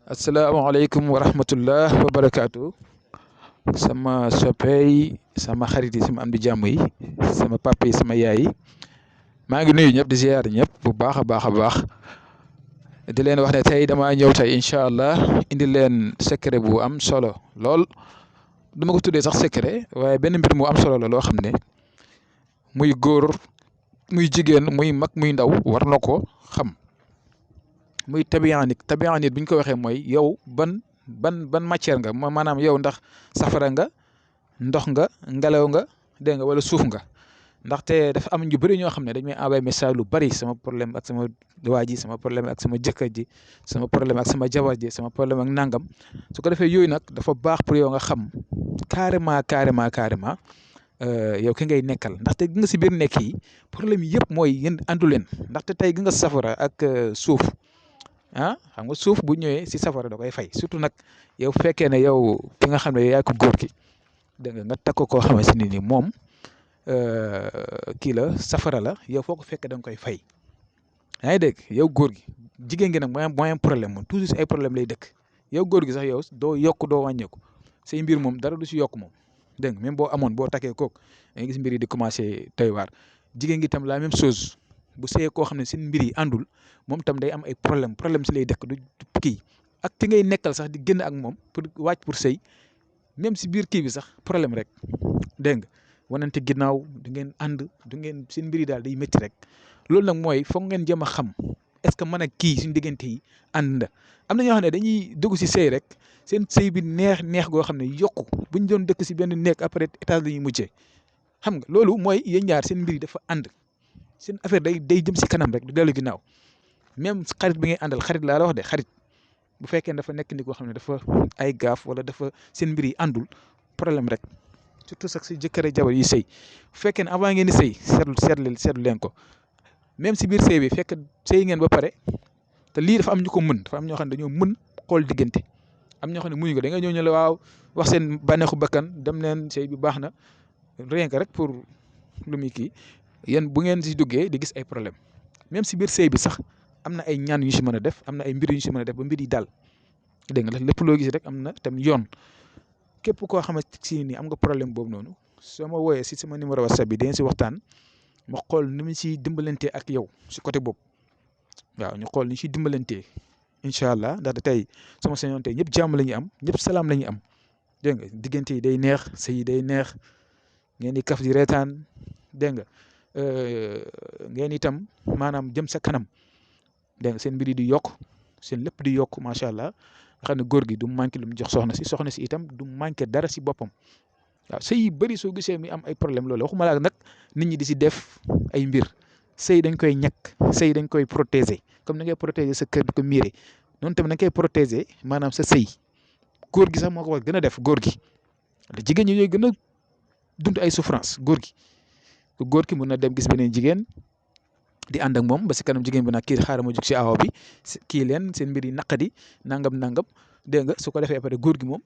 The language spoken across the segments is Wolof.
Assalamualaikum warahmatullah wabarakatuh. Sama soppey sama xarit yi sama am di jàmm yi sama papa yi sama yaay yi maa ngi nuyu ñëpp di ziar ñëpp bu baax a baax a baax di leen wax ne tey damaa ñëw tey incha allah indi leen secret bu am solo lool duma ko tuddee sax secret waaye benn mbir mu am solo la loo xam ne muy góor muy jigéen muy mag muy ndaw war na ko xam. muy tabiyaanit bu ñu ko waxee mooy yow ban matière nga maanaam yow ndax safara nga ndox nga ngelaw nga dégg nga wala suuf nga ndaxte dafa am ñu bëri ñoo xam ne dañ may envoyé message lu bëri sama problème ak sama waa ji sama problème ak sama jëkkër ji sama problème ak sama jabar ji sama problème ak nangam su ko defee yooyu nag dafa baax pour yow nga xam carrément yow ki ngay nekkal ndaxte gi nga si biir nekk yi problème yi yëpp mooy yéen àndu leen ndaxte tey gi nga safara ak suuf. Xam nga suuf bu ñëwee si safara da koy fay surtout nag yow fekkee ne yow ki nga xam ne yaa ko góor gi dégg nga takk koo xamante ne ni moom kii la safara la yow foo ko fekkee da nga koy fay yaa ngi dégg yow góor gi jigéen gi nag mooy am problème moom toujours si ay problème lay dëkk yow góor gi sax yow doo yokk doo wàññeeku say mbir moom dara du si yokk moom dégg nga même boo amoon boo takkee kook da nga gis mbir yi di commencé doy waar jigéen gi tam la même chose. bu see koo xam ne seen mbir yi àndul moom tam day am ay problème si lay dëkk du kii ak ki ngay nekkal sax di génn ak moom pour wàcc pour sëy même si biir kii bi sax problème rek dégg nga wanante ginnaaw du ngeen ànd du ngeen seen mbir yi daal day métti rek loolu nag mooy foog ngeen jëm a xam est-ce que man ak kii suñu diggante yi ànd na am na ñoo xam ne dañuy dugg si sëy rek seen sëy bi neex goo xam ne yokku buñ doon dëkk si benn nekk après étage la ñuy mujjee xam nga loolu mooy yéen ñaar seen mbir yi dafa ànd. seen affaire day jëm si kanam rek du dellu ginnaaw même xarit bi ngay àndal xarit laa la wax de xarit bu fekkee dafa nekk ni koo xam ne dafa ay gaaf wala dafa seen mbir yi àndul problème rek surtout sax si jëkkër jabar yi sëy bu fekkee ne avant ngeen di sëy seetlu leen ko même si biir sëy bi fekk sëy ngeen ba pare te lii dafa am ñu ko mën dafa am ñoo xam ne dañoo mën xool diggante am ñoo xam ne muñu ko da nga ñëw ñu la waaw wax seen bànneexu bakkan dem leen sëy bi baax na rien que rek pour lu muy kii. yéen bu ngeen si duggee di gis ay problème même si biir sëy bi sax am na ay ñaan yu si mën a def am na ay mbir yu si mën a def ba mbir yi daal dégg nga lépp loo gis rek am na tam yoon képp koo xamante si ni am nga problème boobu noonu soo ma wooyee si sama numéro WhatsApp bi dañ si waxtaan ma xool ni mu siy dimbalantee ak yow si côté boobu waaw ñu xool ni siy dimbalantee incha allah ndaxte tey sama sañoon tey ñëpp jàmm la ñuy am ñëpp salaam la ñuy am dégg nga diggante yi day neex sëy yi day neex ngeen di kaf di reetaan dégg nga. ngeen itam maanaam jëm sa kanam dégg nga seen mbir yi di yokk seen lépp di yokk macha allah nga xam ne góor gi du manqué lu mu jox soxna si itam du manqué dara si boppam waaw sëy yu bëri soo gisee mi am ay problème loolu waxuma laa nag nit ñi di si def ay mbir sëy dañ koy ñàkk sëy dañ koy protéger comme ni ngay protéger sa kër di ko miire noonu tamit dañ koy protéger maanaam sa sëy góor gi sax moo ko war gën a def góor gi jigéen ñi ñooy gën a dund ay souffrance góor gi. góor ki mun na dem gis beneen jigéen di ànd ak moom ba si kanam jigéen bi nag kii xaaral ma jug si aawa bi kii leen seen mbir yi naqadi nangam dégg nga su ko defee après góor gi moom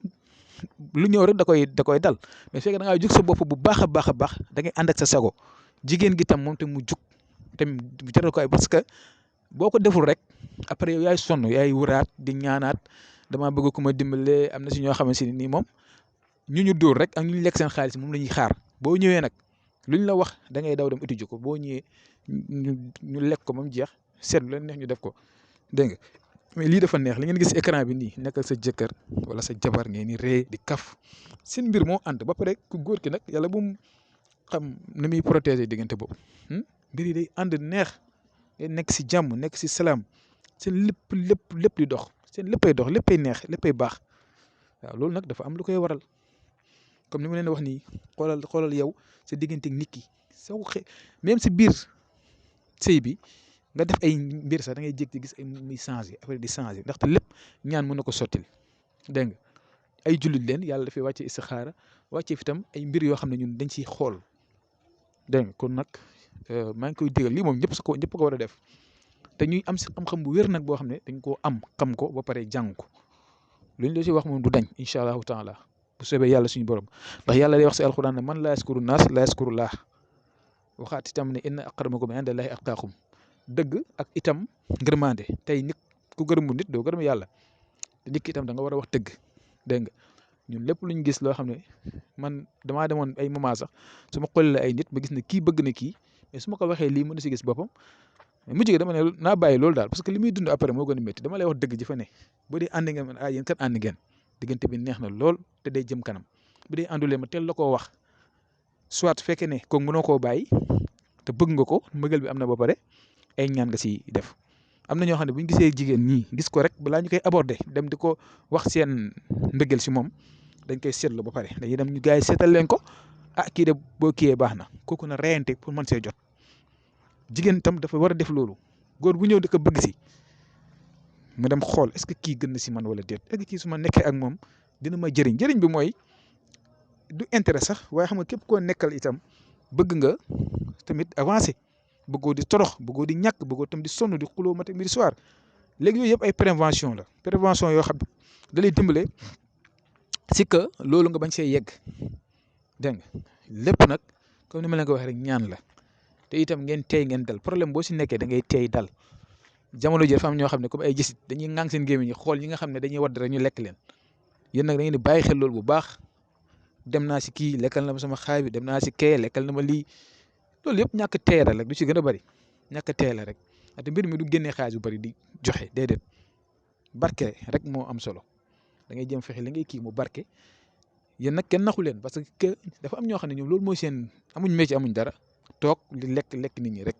lu ñëw rek da koy dal mais fekk da ngaa jug sa bopp bu baax a baax da ngay ànd ak sa sago jigéen gi tam moom te mu jug te mu jaral ko ay parce que boo ko deful rek après yow yaay sonn yaay wuraat di ñaanaat dama bëgg ku ma dimbale am na si ñoo xamante ne nii moom ñu dóor rek ak ñu lekk seen xaalis moom la ñuy xaar boo ñëwee nag. luñ la wax da ngay daw dem uti ji ko boo ñëwee ñu lekk ko ba mu jeex seetlu leen neex ñu def ko dégg nga mais lii dafa neex li ngeen gis écran bi nii nekkal sa jëkkër wala sa jabar ngeen ni ree di kaf seen mbir moo ànd ba pare ku góor ki nag yàlla bu mu xam ni muy protéger diggante boobu mbir yi day ànd neex ngeen nekk si jàmm nekk si salaam seen lépp di dox seen léppay dox léppay neex léppay baax waaw loolu nag dafa am lu koy waral. comme ni ma leen wax nii xoolal yow sa diggante nit ki même si biir sëy bi nga def ay mbir sax da ngay jég di gis ay muy changé après di changé ndaxte lépp ñaan mën na ko sottil dégg nga ay jullit leen yàlla dafay wàcce istixaara wàcce fi tam ay mbir yoo xam ne ñun dañ ciy xool dégg nga kon nag maa ngi koy digal lii moom ñëpp ko war a def te ñuy am si xam-xam bu wér nag boo xam ne dañ koo xam ko ba pare jàng ko lu ñu la si wax moom du dañ incha allahu taala bu soobee yàlla suñu borom ndax yàlla day wax si alxuraan ne man laa yaskuru naas laa yaskuru laah waxaat itam ne inna akramakum inda llaahi atqaakum dëgg ak itam ngërmande tey nit ku gërëmu nit doo gërëm yàlla te nit ki itam da nga war a wax dëgg dégg nga ñun lépp luñ gis loo xam ne man damaa demoon ay moment sax su ma xoolee ay nit ma gis ne kii bëgg na kii mais su ma ko waxee lii mën na si gis boppam mais mujj gi dama ne naa bàyyi loolu daal parce que li muy dund après moo gën a métti dama lay wax dëgg ji fa ne bu dee ànd ngeen man ah yéen kat ànd ngeen diggante bi neex na lool te day jëm kanam bu dee àndulee ma teel la koo wax soit fekkee ne kooku mënoo koo bàyyi te bëgg nga ko mbëggal bi am na ba pare ay ñaan nga si def am na ñoo xam ne bu ñu gisee jigéen ñii gis ko rek balaa ñu koy aborder dem di ko wax seen mbëggal si moom dañ koy seetlu ba pare dañuy dem ñu gars yi seetal leen ko ah kii de boo kiiyee baax na kooku na reyante pour mën see jot jigéen tam dafa war a def loolu góor bu ñëw di ko bëgg si mu dem xool est-ce que kii gën na si man wala déet est-ce que kii su ma nekkee ak moom dina ma jëriñ jëriñ bi mooy du intérêt sax waaye xam nga képp koo nekkal itam bëgg nga tamit avancer bëggoo di torox bëggoo di ñàkk bëggoo tam di sonn di xuloo matin midi soir léegi yooyu yëpp ay prévention la prévention yoo xam da lay dimbale si que loolu nga bañ see yegg dégg nga lépp nag comme ni ma leen ko waxee rek ñaan la te itam ngeen teey ngeen dal problème boo si nekkee da ngay teey dal jamono ji dafa am ñoo xam ne comme ay gisit dañuy ŋàng seen gémmiñ ñi xool ñi nga xam ne dañuy wadd rek ñu lekk leen yéen nag da ngeen di bàyyi xel loolu bu baax dem naa si kii lekkal na ma sama xaay bi dem naa si kee lekkal na ma lii loolu yëpp ñàkk teey la rek du ci gën a bëri ñàkk teey la rek te mbir mi du génnee xaalis bu bëri di joxe déedéet barke rek moo am solo da ngay jëm fexe li ngay kii mu barke yéen nag kenn naxu leen parce que dafa am ñoo xam ne ñoom loolu mooy seen amuñ métier amuñ dara toog li lekk nit ñi rek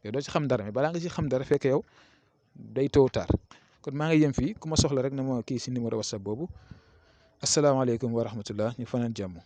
yow doo ci xam dara mais balaa nga ci xam dara fekk yow day tôt ou tard kon maa ngi yem fii ku ma soxla rek na ma kii si numéro WhatsApp boobu asalaamaaleykum wa rahmatullah ñu fanaan jàmm